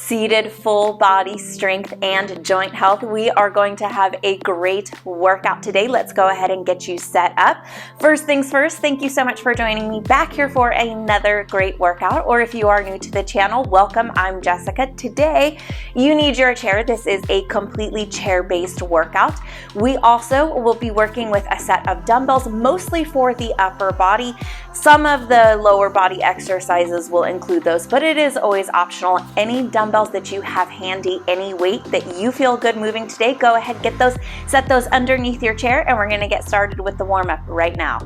seated full body strength and joint health. We are going to have a great workout today. Let's go ahead and get you set up. First things first, thank you so much for joining me back here for another great workout. Or if you are new to the channel, welcome. I'm Jessica. Today, you need your chair. This is a completely chair-based workout. We also will be working with a set of dumbbells, mostly for the upper body. Some of the lower body exercises will include those, but it is always optional. Any dumbbells that you have handy, any weight that you feel good moving today, go ahead, get those, set those underneath your chair, and we're gonna get started with the warm-up right now.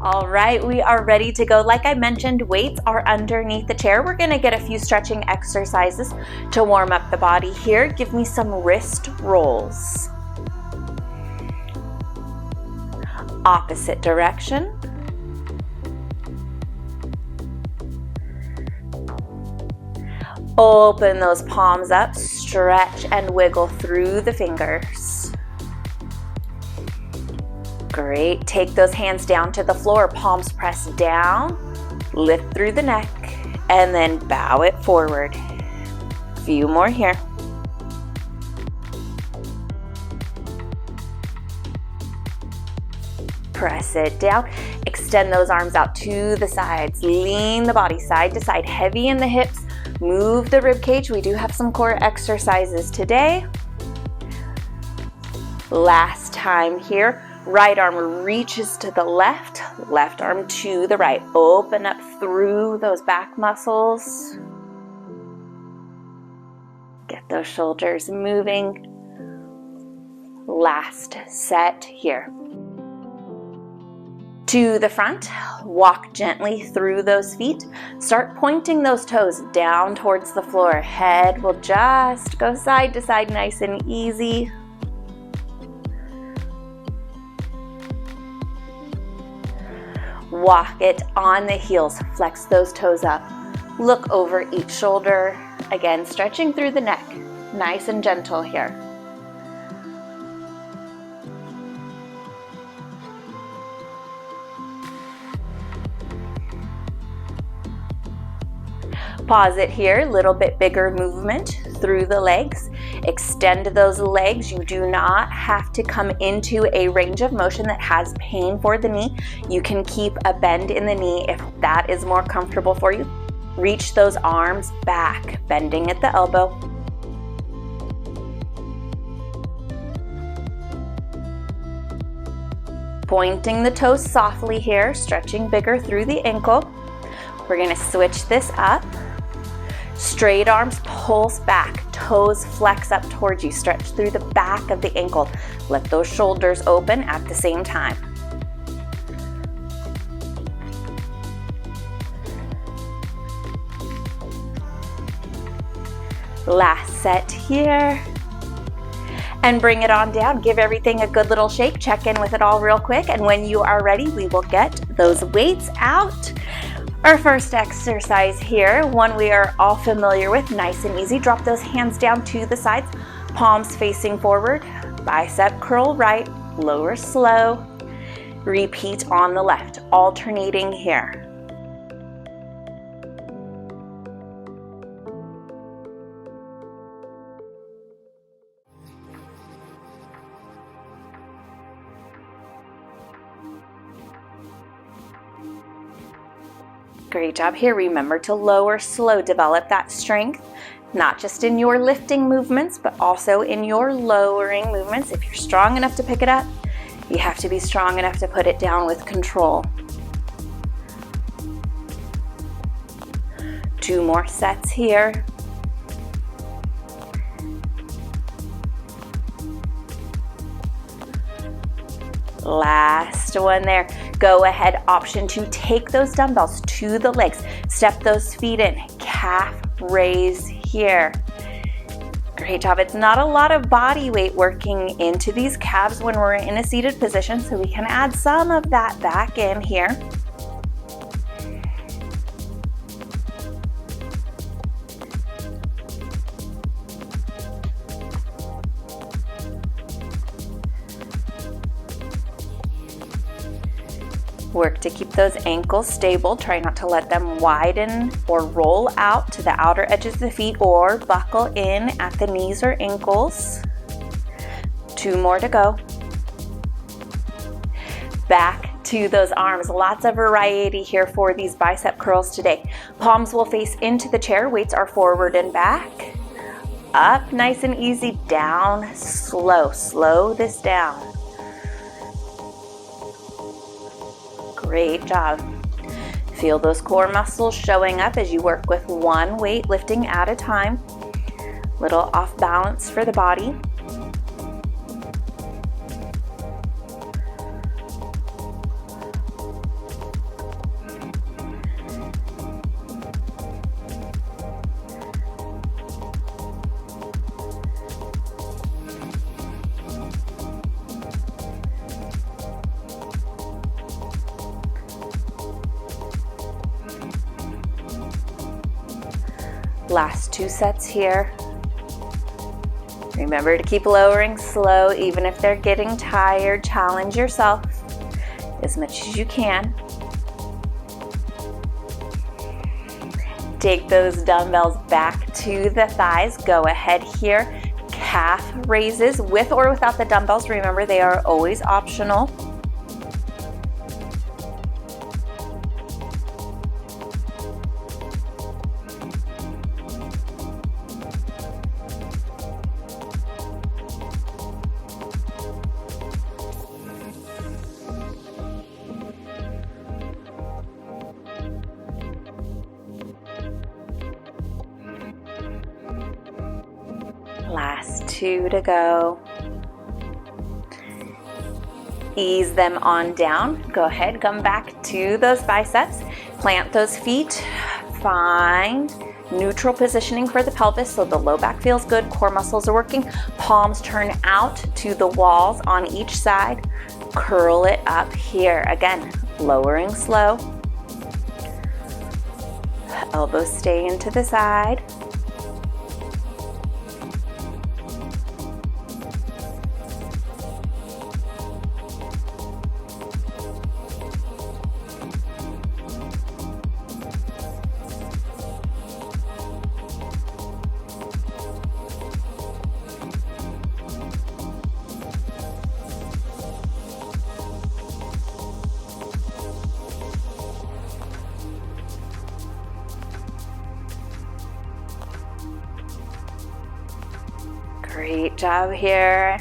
All right, we are ready to go. Like I mentioned, weights are underneath the chair. We're gonna get a few stretching exercises to warm up the body here. Give me some wrist rolls. Opposite direction. Open those palms up, stretch and wiggle through the fingers. Great, take those hands down to the floor, palms press down, lift through the neck, and then bow it forward. A few more here. Press it down, extend those arms out to the sides, lean the body side to side, heavy in the hips, move the rib cage. We do have some core exercises today. Last time here, right arm reaches to the left, left arm to the right. Open up through those back muscles. Get those shoulders moving. Last set here. To the front, walk gently through those feet. Start pointing those toes down towards the floor. Head will just go side to side, nice and easy. Walk it on the heels. Flex those toes up. Look over each shoulder. Again, stretching through the neck. Nice and gentle here. Pause it here, little bit bigger movement through the legs. Extend those legs. You do not have to come into a range of motion that has pain for the knee. You can keep a bend in the knee if that is more comfortable for you. Reach those arms back, bending at the elbow. Pointing the toes softly here, stretching bigger through the ankle. We're gonna switch this up. Straight arms pulse back, toes flex up towards you, stretch through the back of the ankle. Let those shoulders open at the same time. Last set here. And bring it on down. Give everything a good little shake. Check in with it all real quick. And when you are ready, we will get those weights out. Our first exercise here, one we are all familiar with, nice and easy. Drop those hands down to the sides, palms facing forward, bicep curl right, lower slow. Repeat on the left, alternating here. Great job here. Remember to lower slow, develop that strength, not just in your lifting movements, but also in your lowering movements. If you're strong enough to pick it up, you have to be strong enough to put it down with control. 2 more sets here. Last one there. Go ahead, option 2, take those dumbbells to the legs. Step those feet in, calf raise here. Great job. It's not a lot of body weight working into these calves when we're in a seated position, so we can add some of that back in here. Work to keep those ankles stable. Try not to let them widen or roll out to the outer edges of the feet or buckle in at the knees or ankles. 2 more to go. Back to those arms. Lots of variety here for these bicep curls today. Palms will face into the chair. Weights are forward and back. Up, nice and easy. Down, slow. Slow this down. Great job. Feel those core muscles showing up as you work with one weight lifting at a time. Little off balance for the body. Last 2 sets here. Remember to keep lowering slow, even if they're getting tired. Challenge yourself as much as you can. Take those dumbbells back to the thighs. Go ahead here. Calf raises with or without the dumbbells. Remember, they are always optional. Last 2 to go. Ease them on down. Go ahead, come back to those biceps. Plant those feet. Find neutral positioning for the pelvis so the low back feels good. Core muscles are working. Palms turn out to the walls on each side. Curl it up here. Again, lowering slow. Elbows stay into the side. Great job here.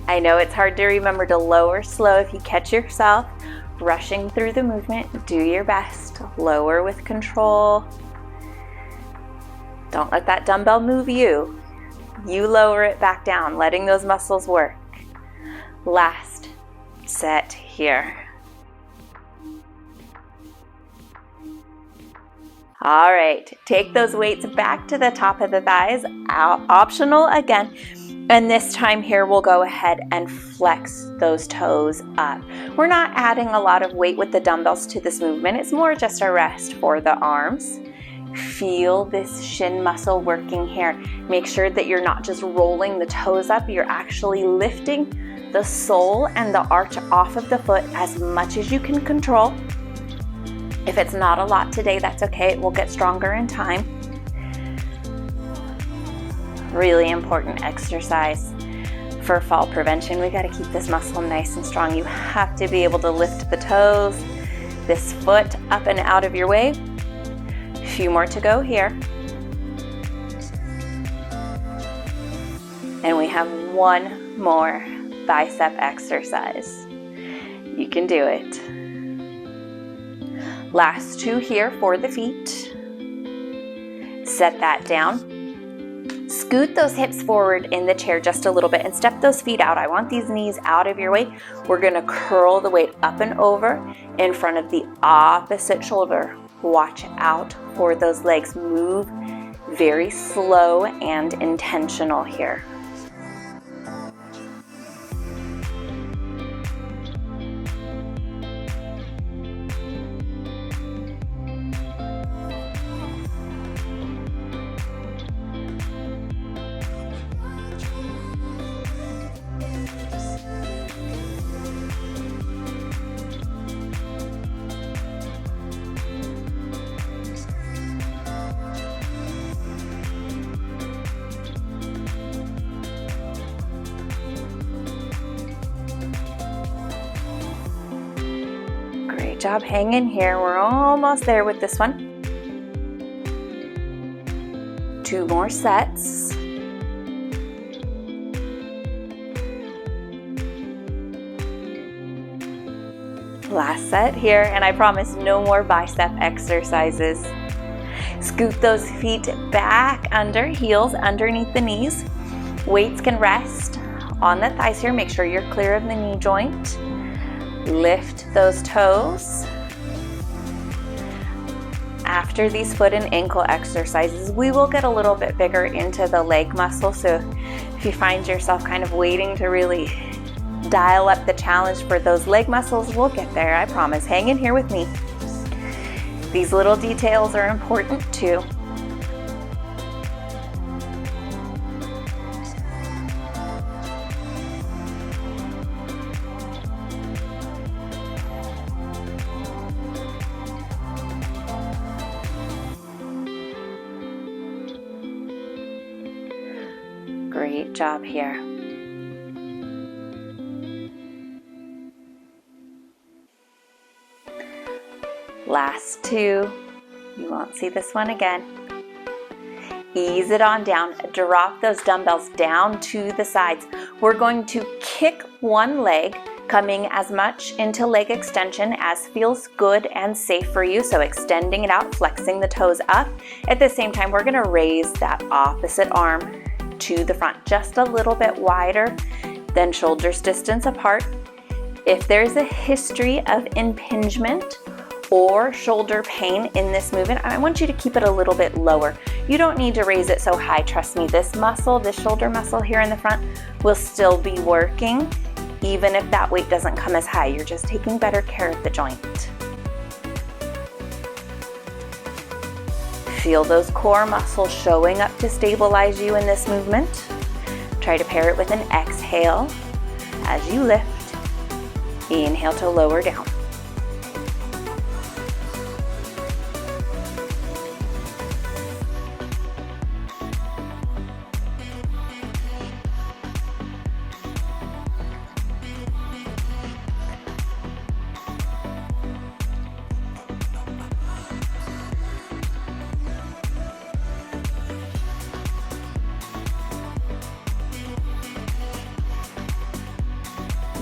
I know it's hard to remember to lower slow if you catch yourself rushing through the movement. Do your best. Lower with control. Don't let that dumbbell move you. You lower it back down, letting those muscles work. Last set here. All right, take those weights back to the top of the thighs, optional again. And this time here, we'll go ahead and flex those toes up. We're not adding a lot of weight with the dumbbells to this movement. It's more just a rest for the arms. Feel this shin muscle working here. Make sure that you're not just rolling the toes up, you're actually lifting the sole and the arch off of the foot as much as you can control. If it's not a lot today, that's okay. It will get stronger in time. Really important exercise for fall prevention. We got to keep this muscle nice and strong. You have to be able to lift the toes, this foot up and out of your way. A few more to go here. And we have one more bicep exercise. You can do it. Last 2 here for the feet. Set that down. Scoot those hips forward in the chair just a little bit and step those feet out. I want these knees out of your way. We're gonna curl the weight up and over in front of the opposite shoulder. Watch out for those legs. Move very slow and intentional here. Great job, hang in here. We're almost there with this one. 2 more sets. Last set here, and I promise no more bicep exercises. Scoot those feet back under, heels underneath the knees. Weights can rest on the thighs here. Make sure you're clear of the knee joint. Lift those toes. After these foot and ankle exercises, we will get a little bit bigger into the leg muscle. So if you find yourself kind of waiting to really dial up the challenge for those leg muscles, we'll get there, I promise. Hang in here with me. These little details are important too. Great job here. Last 2. You won't see this one again. Ease it on down. Drop those dumbbells down to the sides. We're going to kick one leg, coming as much into leg extension as feels good and safe for you. So extending it out, flexing the toes up. At the same time, we're going to raise that opposite arm to the front, just a little bit wider than shoulders distance apart. If there's a history of impingement or shoulder pain in this movement, I want you to keep it a little bit lower. You don't need to raise it so high. Trust me, this muscle, this shoulder muscle here in the front will still be working even if that weight doesn't come as high. You're just taking better care of the joint. Feel those core muscles showing up to stabilize you in this movement. Try to pair it with an exhale as you lift. Inhale to lower down.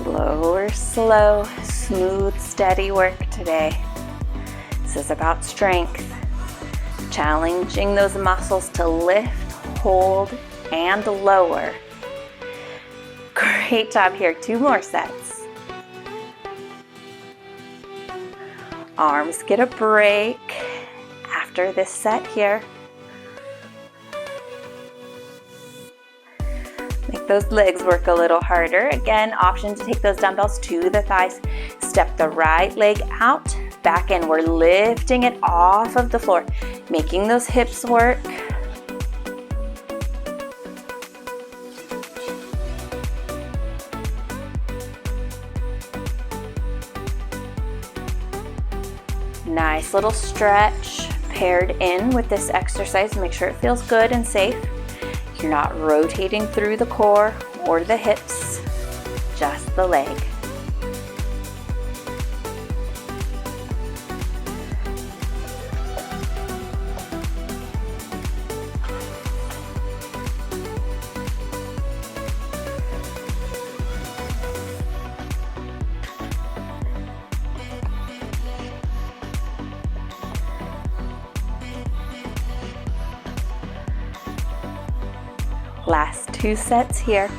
Lower, slow, smooth, steady work today. This is about strength, challenging those muscles to lift, hold, and lower. Great job here. 2 more sets. Arms get a break after this set here. Make those legs work a little harder. Again, option to take those dumbbells to the thighs. Step the right leg out, back in. We're lifting it off of the floor, making those hips work. Nice little stretch paired in with this exercise. Make sure it feels good and safe. You're not rotating through the core or the hips, just the leg. Last 2 sets here.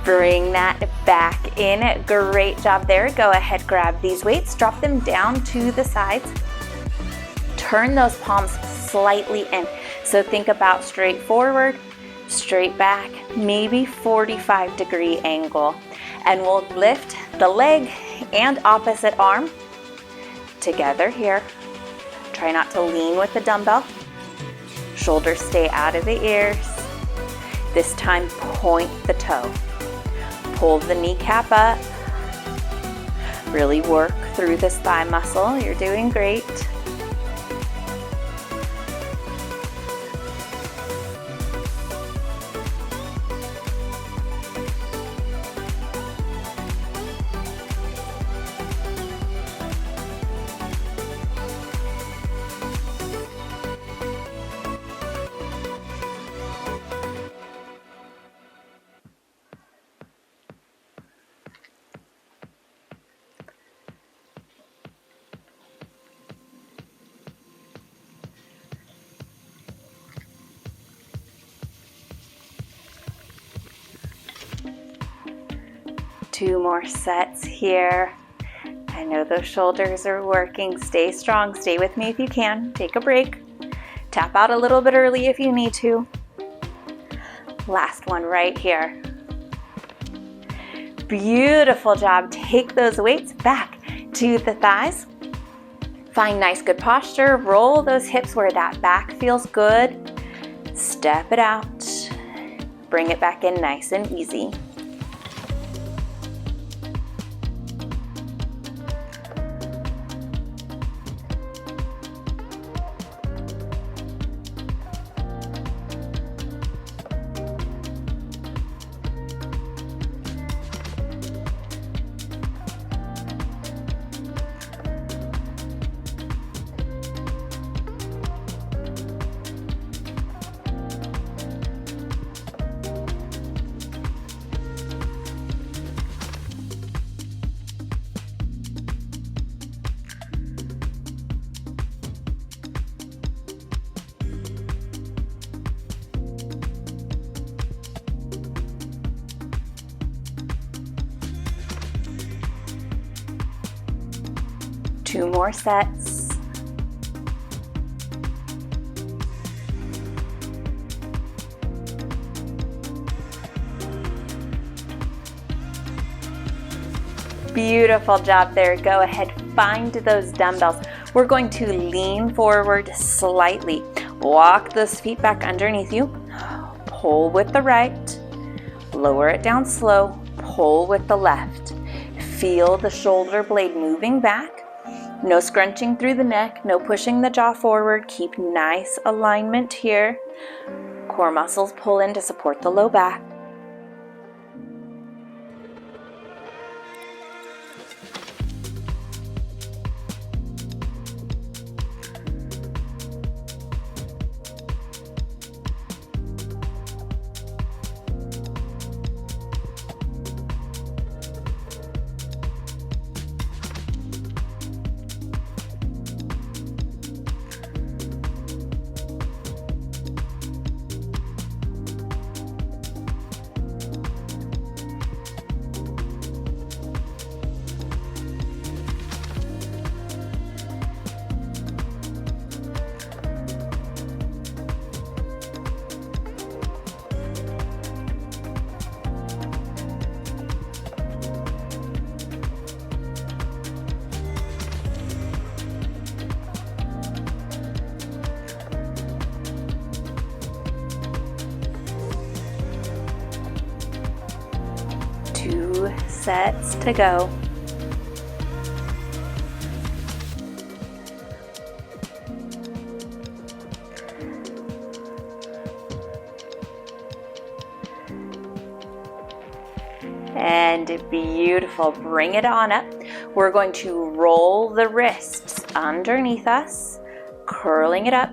Bring that back in. Great job there. Go ahead, grab these weights, drop them down to the sides. Turn those palms slightly in. So think about straight forward, straight back, maybe 45-degree angle. And we'll lift the leg and opposite arm together here. Try not to lean with the dumbbell. Shoulders stay out of the ears. This time, point the toe. Pull the kneecap up. Really work through this thigh muscle. You're doing great. 2 more sets here. I know those shoulders are working. Stay strong. Stay with me if you can. Take a break. Tap out a little bit early if you need to. Last one right here. Beautiful job. Take those weights back to the thighs. Find nice good posture. Roll those hips where that back feels good. Step it out. Bring it back in nice and easy. Two more sets. Beautiful job there. Go ahead, find those dumbbells. We're going to lean forward slightly. Walk those feet back underneath you. Pull with the right. Lower it down slow. Pull with the left. Feel the shoulder blade moving back. No scrunching through the neck, no pushing the jaw forward. Keep nice alignment here. Core muscles pull in to support the low back. Two sets to go. And beautiful. Bring it on up. We're going to roll the wrists underneath us, curling it up.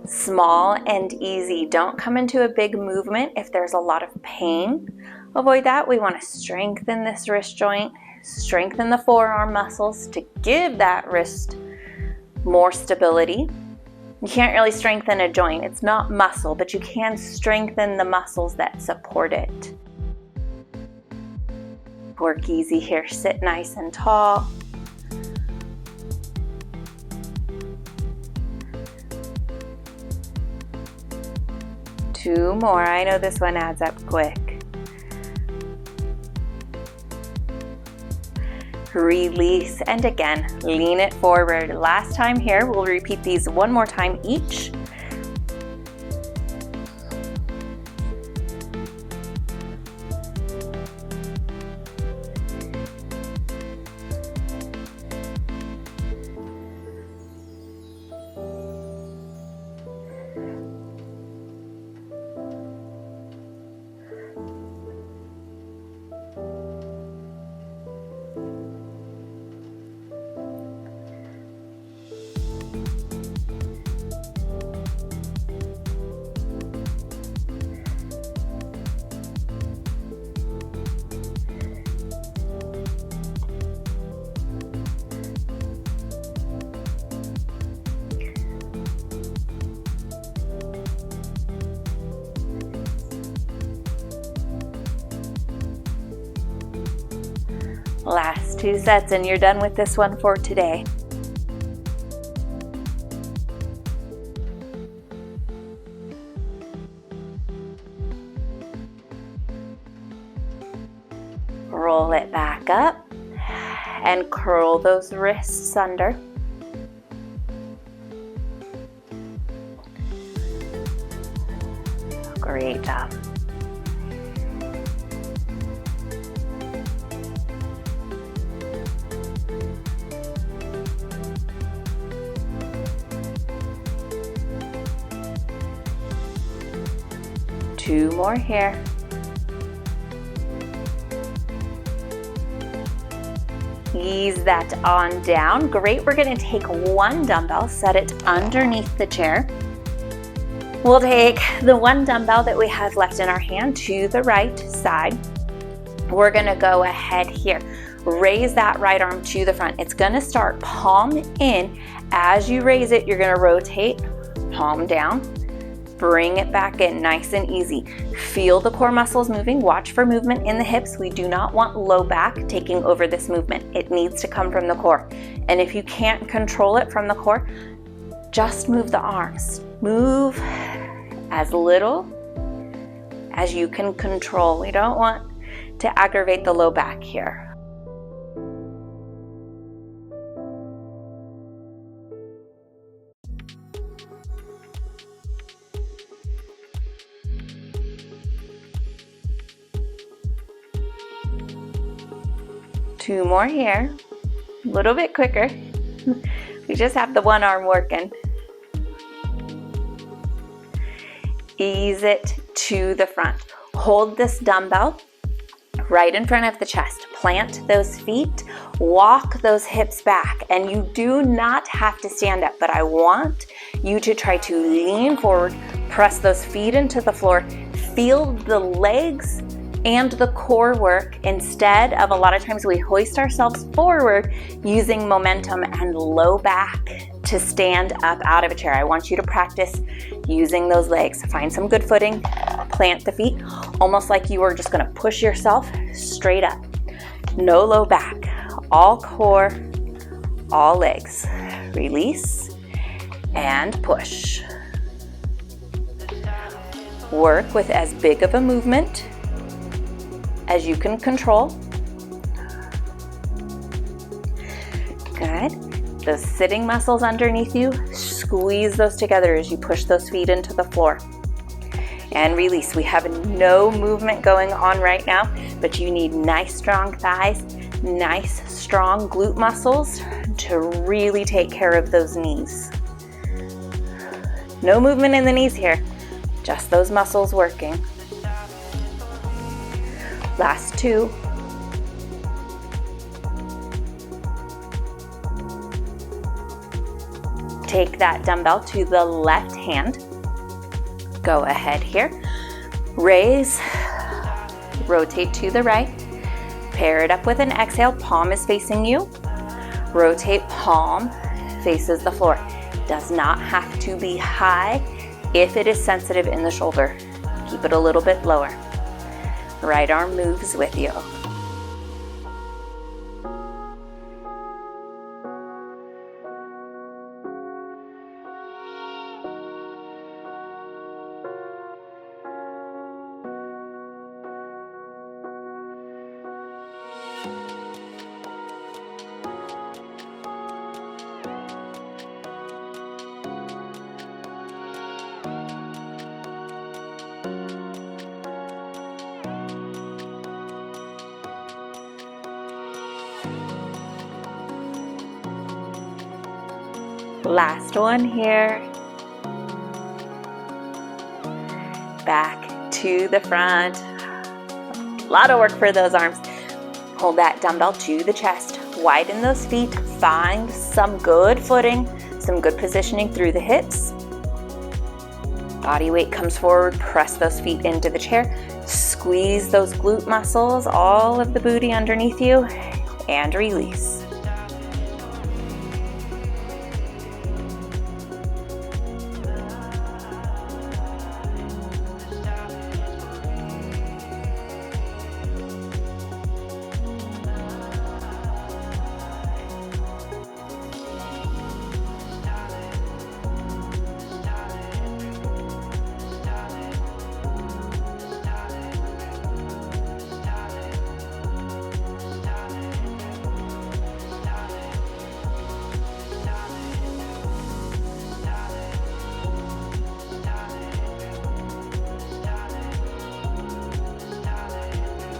Small and easy. Don't come into a big movement if there's a lot of pain. Avoid that. We want to strengthen this wrist joint, strengthen the forearm muscles to give that wrist more stability. You can't really strengthen a joint. It's not muscle, but you can strengthen the muscles that support it. Work easy here. Sit nice and tall. Two more. I know this one adds up quick. Release, and again, lean it forward. Last time here, we'll repeat these one more time each. Last 2 sets and you're done with this one for today. Roll it back up and curl those wrists under. Great job. Two more here. Ease that on down. Great. We're going to take one dumbbell, set it underneath the chair. We'll take the one dumbbell that we have left in our hand to the right side. We're going to go ahead here. Raise that right arm to the front. It's going to start palm in. As you raise it, you're going to rotate palm down. Bring it back in, nice and easy. Feel the core muscles moving. Watch for movement in the hips. We do not want low back taking over this movement. It needs to come from the core. And if you can't control it from the core, just move the arms. Move as little as you can control. We don't want to aggravate the low back here. Two more here, a little bit quicker. We just have the one arm working. Ease it to the front. Hold this dumbbell right in front of the chest. Plant those feet, walk those hips back, and you do not have to stand up, but I want you to try to lean forward, press those feet into the floor, feel the legs and the core work instead of a lot of times we hoist ourselves forward using momentum and low back to stand up out of a chair. I want you to practice using those legs. Find some good footing, plant the feet, almost like you are just gonna push yourself straight up. No low back, all core, all legs. Release and push. Work with as big of a movement as you can control. Good. Those sitting muscles underneath you, squeeze those together as you push those feet into the floor. And release. We have no movement going on right now, but you need nice strong thighs, nice strong glute muscles to really take care of those knees. No movement in the knees here, just those muscles working. Last two. Take that dumbbell to the left hand. Go ahead here. Raise, rotate to the right. Pair it up with an exhale. Palm is facing you. Rotate, palm faces the floor. Does not have to be high if it is sensitive in the shoulder. Keep it a little bit lower. Right arm moves with you. Last one here. Back to the front. A lot of work for those arms. Hold that dumbbell to the chest. Widen those feet. Find some good footing, some good positioning through the hips. Body weight comes forward. Press those feet into the chair. Squeeze those glute muscles, all of the booty underneath you, and release.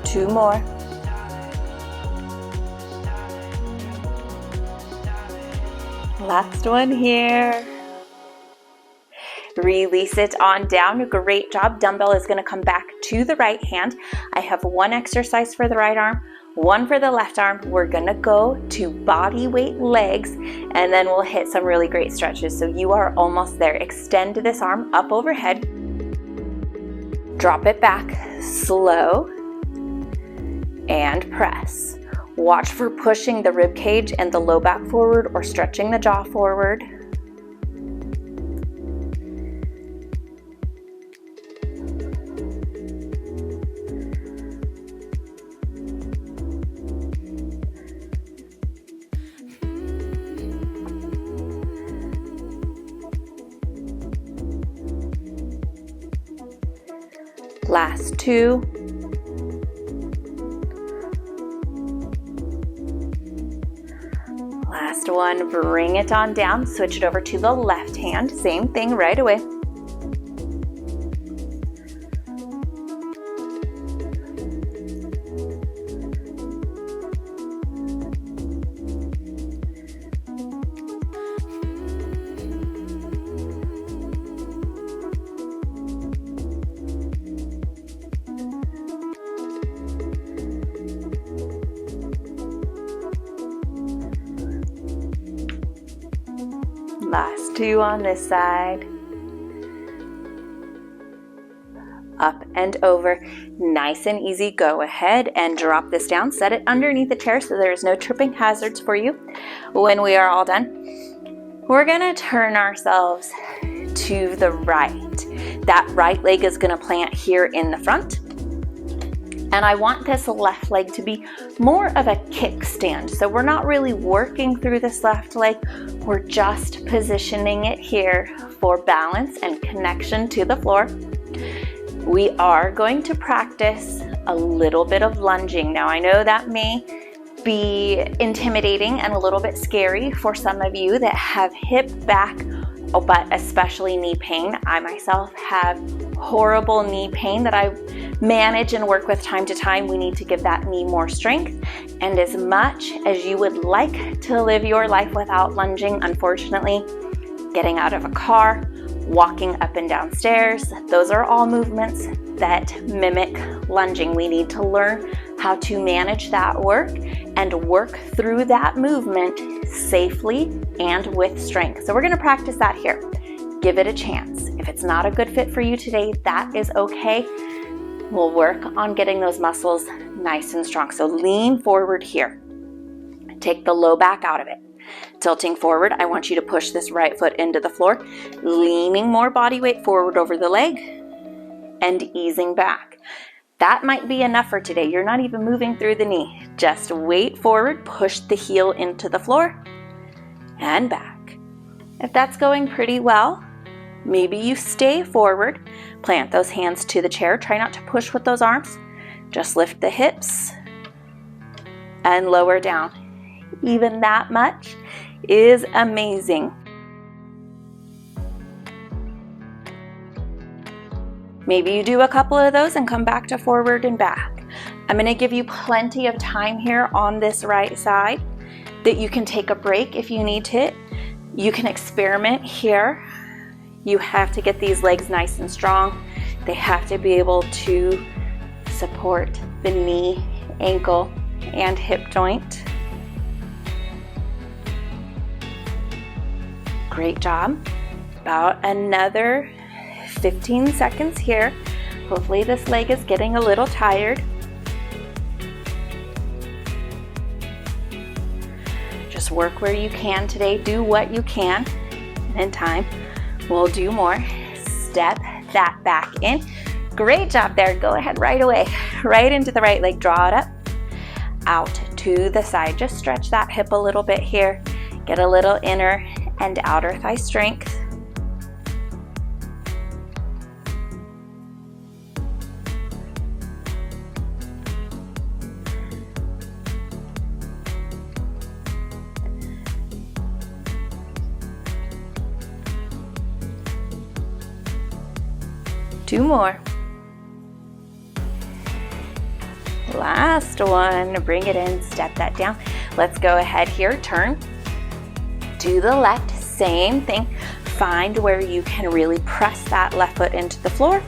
2 more. Last one here. Release it on down. Great job. Dumbbell is going to come back to the right hand. I have one exercise for the right arm, one for the left arm. We're going to go to body weight legs, and then we'll hit some really great stretches. So you are almost there. Extend this arm up overhead. Drop it back, slow, and press. Watch for pushing the rib cage and the low back forward or stretching the jaw forward. Last 2. Last one, bring it on down, switch it over to the left hand, same thing right away. Last 2 on this side. Up and over. Nice and easy. Go ahead and drop this down. Set it underneath the chair so there's no tripping hazards for you. When we are all done, we're going to turn ourselves to the right. That right leg is going to plant here in the front. And I want this left leg to be more of a kickstand. So we're not really working through this left leg. We're just positioning it here for balance and connection to the floor. We are going to practice a little bit of lunging. Now I know that may be intimidating and a little bit scary for some of you that have hip, back, but especially knee pain. I myself have horrible knee pain that I manage and work with time to time. We need to give that knee more strength. And as much as you would like to live your life without lunging, unfortunately, getting out of a car, walking up and down stairs, those are all movements that mimic lunging. We need to learn how to manage that work and work through that movement safely and with strength. So we're going to practice that here. Give it a chance. If it's not a good fit for you today, that is okay. We'll work on getting those muscles nice and strong. So lean forward here. Take the low back out of it. Tilting forward, I want you to push this right foot into the floor, leaning more body weight forward over the leg and easing back. That might be enough for today. You're not even moving through the knee. Just weight forward, push the heel into the floor and back. If that's going pretty well, maybe you stay forward, plant those hands to the chair. Try not to push with those arms. Just lift the hips and lower down. Even that much is amazing. Maybe you do a couple of those and come back to forward and back. I'm going to give you plenty of time here on this right side that you can take a break if you need to. You can experiment here. You have to get these legs nice and strong. They have to be able to support the knee, ankle, and hip joint. Great job. About another 15 seconds here. Hopefully this leg is getting a little tired. Just work where you can today. Do what you can. In time, we'll do more. Step that back in. Great job there. Go ahead right away. Right into the right leg. Draw it up. Out to the side. Just stretch that hip a little bit here. Get a little inner and outer thigh strength. Two more. Last one, bring it in, step that down. Let's go ahead here, turn to the left, same thing. Find where you can really press that left foot into the floor.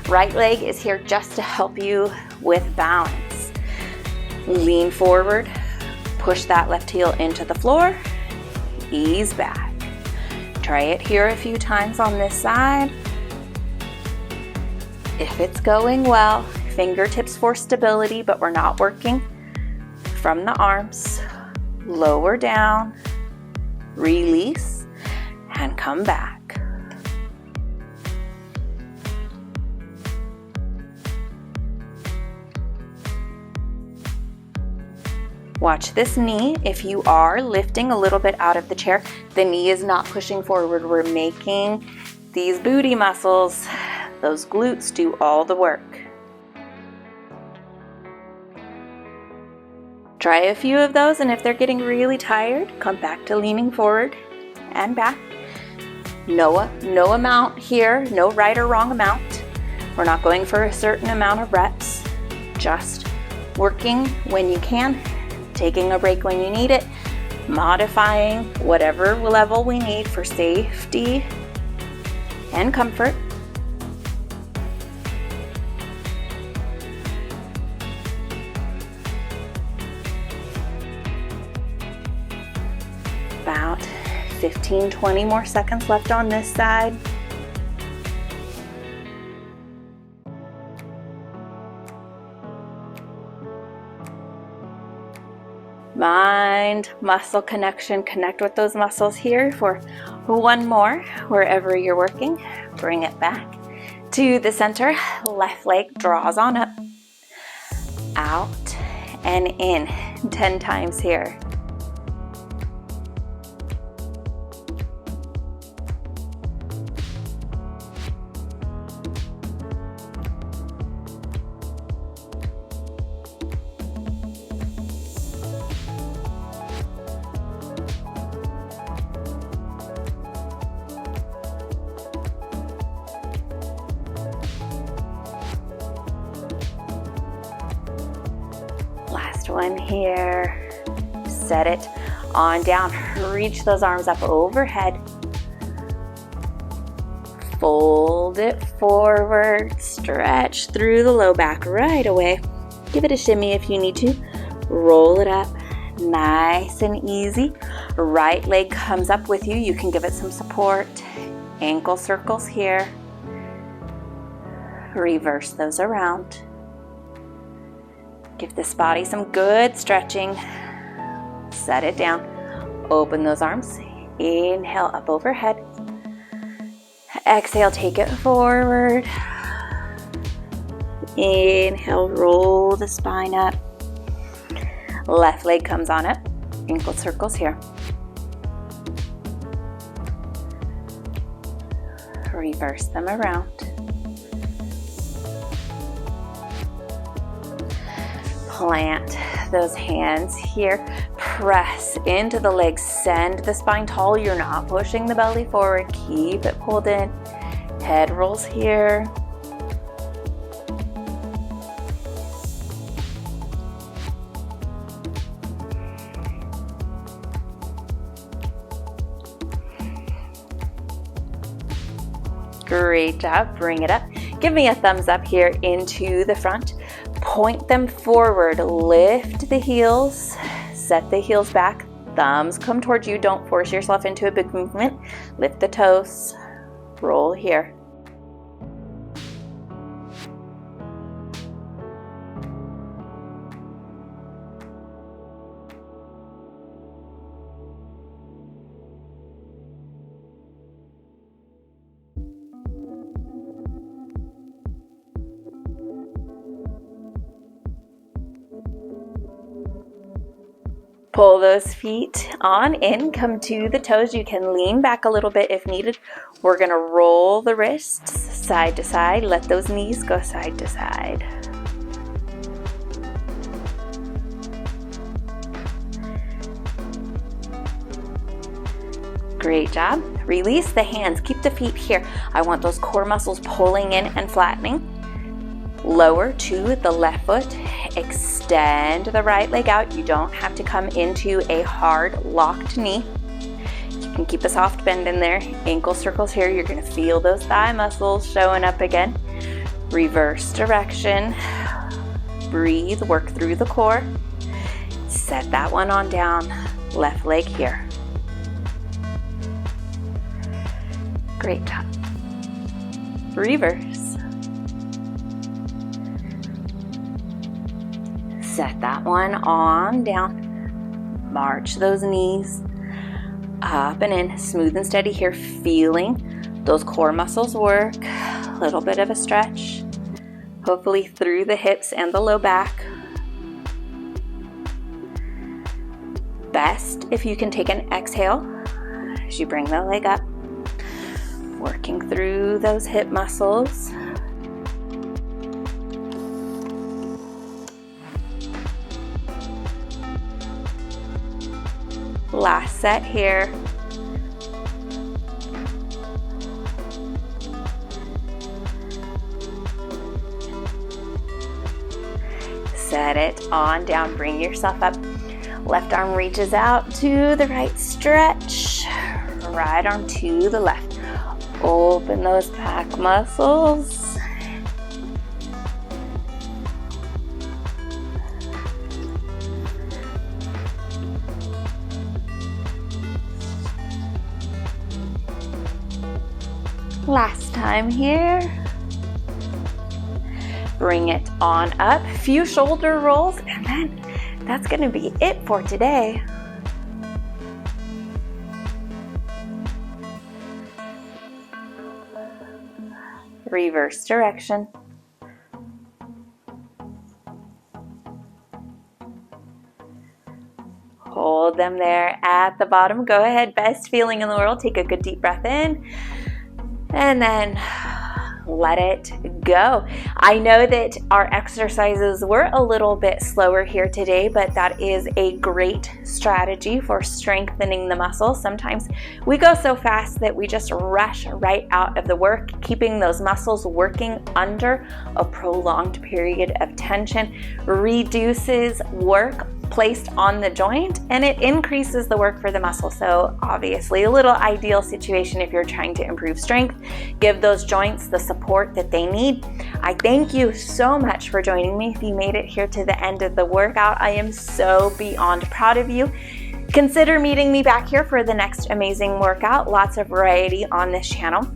Right leg is here just to help you with balance. Lean forward, push that left heel into the floor, ease back. Try it here a few times on this side. If it's going well, fingertips for stability, but we're not working from the arms. Lower down, release, and come back. Watch this knee. If you are lifting a little bit out of the chair, the knee is not pushing forward. We're making these booty muscles, those glutes, do all the work. Try a few of those, and if they're getting really tired, come back to leaning forward and back. No amount here, no right or wrong amount. We're not going for a certain amount of reps, just working when you can, taking a break when you need it, modifying whatever level we need for safety and comfort. About 15-20 more seconds left on this side. Mind, muscle connection, connect with those muscles here for one more. Wherever you're working, bring it back to the center. Left leg draws on up, out and in 10 times here. One here, set it on down, reach those arms up overhead, fold it forward, stretch through the low back right away, give it a shimmy if you need to, roll it up, nice and easy. Right leg comes up with you, you can give it some support, ankle circles here, reverse those around. Give this body some good stretching. Set it down. Open those arms. Inhale up overhead. Exhale, take it forward. Inhale, roll the spine up. Left leg comes on up. Ankle circles here. Reverse them around. Plant those hands here, press into the legs, send the spine tall. You're not pushing the belly forward, keep it pulled in. Head rolls here. Great job, bring it up. Give me a thumbs up here into the front. Point them forward, lift the heels, set the heels back, thumbs come towards you, don't force yourself into a big movement, lift the toes, roll here. Pull those feet on in, come to the toes. You can lean back a little bit if needed. We're gonna roll the wrists side to side. Let those knees go side to side. Great job. Release the hands, keep the feet here. I want those core muscles pulling in and flattening. Lower to the left foot Extend the right leg out. You don't have to come into a hard locked knee. You can keep a soft bend in there. Ankle circles here. You're going to feel those thigh muscles showing up again. Reverse direction. Breathe, work through the core. Set that one on down. Left leg here. Great job. Reverse. Set that one on down. March those knees up and in. Smooth and steady here. Feeling those core muscles work. A little bit of a stretch. Hopefully through the hips and the low back. Best if you can take an exhale as you bring the leg up. Working through those hip muscles. Last set here. Set it on down, bring yourself up. Left arm reaches out to the right, stretch. Right arm to the left. Open those back muscles. Last time here. Bring it on up. Few shoulder rolls, and then that's going to be it for today. Reverse direction. Hold them there at the bottom. Go ahead, best feeling in the world. Take a good deep breath in, and then let it go. I know that our exercises were a little bit slower here today, but that is a great strategy for strengthening the muscle. Sometimes we go so fast that we just rush right out of the work. Keeping those muscles working under a prolonged period of tension reduces work placed on the joint, and it increases the work for the muscle. So obviously a little ideal situation if you're trying to improve strength. Give those joints the support that they need. I thank you so much for joining me. If you made it here to the end of the workout, I am so beyond proud of you. Consider meeting me back here for the next amazing workout. Lots of variety on this channel.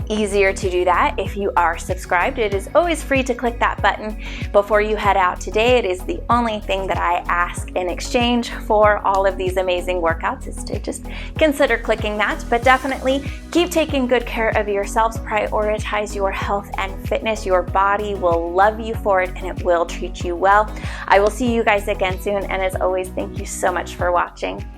Easier to do that if you are subscribed. It is always free to click that button before you head out today. It is the only thing that I ask in exchange for all of these amazing workouts, is to just consider clicking that. But definitely keep taking good care of yourselves. Prioritize your health and fitness. Your body will love you for it, and it will treat you well. I will see you guys again soon, and as always, thank you so much for watching.